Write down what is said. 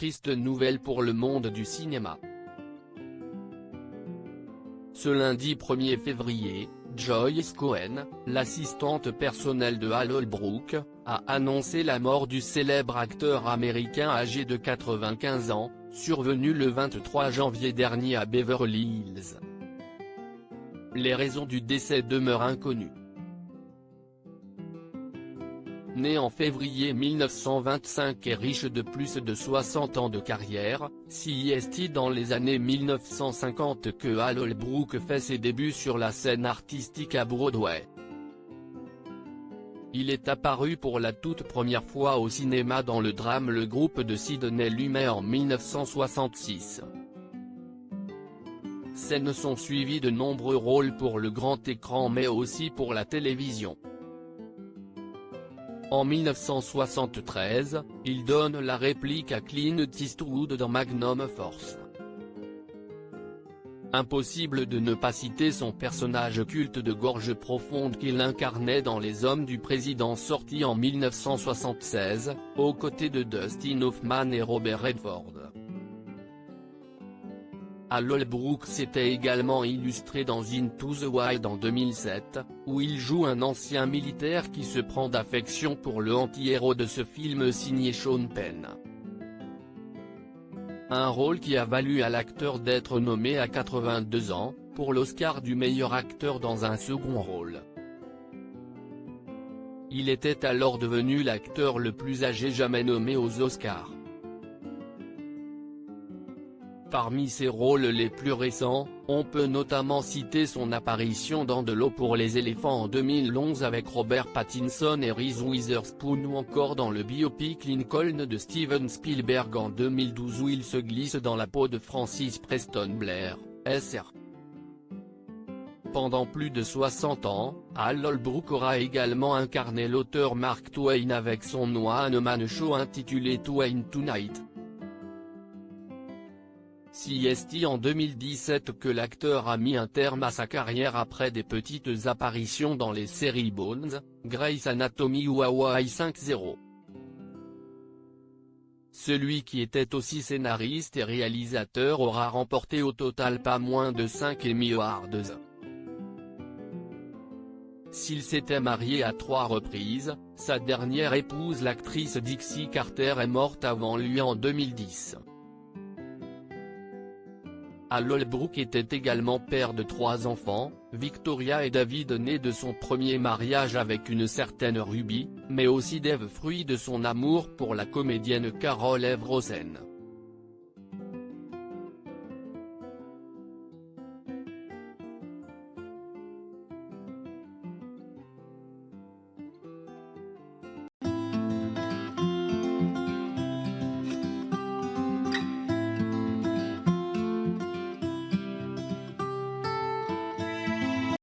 triste nouvelle pour le monde du cinéma. Ce lundi 1er février, Joyce Cohen, l'assistante personnelle de Hal Holbrook, a annoncé la mort du célèbre acteur américain âgé de 95 ans, survenu le 23 janvier dernier à Beverly Hills. Les raisons du décès demeurent inconnues. Né en février 1925 et riche de plus de 60 ans de carrière, c'est dans les années 1950 que Hal Holbrook fait ses débuts sur la scène artistique à Broadway. Il est apparu pour la toute première fois au cinéma dans le drame Le Groupe de Sidney Lumet en 1966. Scènes sont suivies de nombreux rôles pour le grand écran mais aussi pour la télévision. En 1973, il donne la réplique à Clint Eastwood dans Magnum Force. Impossible de ne pas citer son personnage culte de gorge profonde qu'il incarnait dans Les Hommes du Président sorti en 1976, aux côtés de Dustin Hoffman et Robert Redford. Hal Holbrook s'était également illustré dans Into the Wild en 2007, où il joue un ancien militaire qui se prend d'affection pour le anti-héros de ce film signé Sean Penn. Un rôle qui a valu à l'acteur d'être nommé à 82 ans, pour l'Oscar du meilleur acteur dans un second rôle. Il était alors devenu l'acteur le plus âgé jamais nommé aux Oscars. Parmi ses rôles les plus récents, on peut notamment citer son apparition dans De l'eau pour les éléphants en 2011 avec Robert Pattinson et Reese Witherspoon ou encore dans le biopic Lincoln de Steven Spielberg en 2012 où il se glisse dans la peau de Francis Preston Blair, Sr. Pendant plus de 60 ans, Hal Holbrook aura également incarné l'auteur Mark Twain avec son one-man show intitulé Twain Tonight. C'est en 2017 que l'acteur a mis un terme à sa carrière après des petites apparitions dans les séries Bones, Grey's Anatomy ou Hawaii 5-0. Celui qui était aussi scénariste et réalisateur aura remporté au total pas moins de 5 Emmy Awards. S'il s'était marié à 3 reprises, sa dernière épouse l'actrice Dixie Carter est morte avant lui en 2010. Hal Holbrook était également père de 3 enfants, Victoria et David nés de son premier mariage avec une certaine Ruby, mais aussi Dave fruit de son amour pour la comédienne Carol Eve Rosen.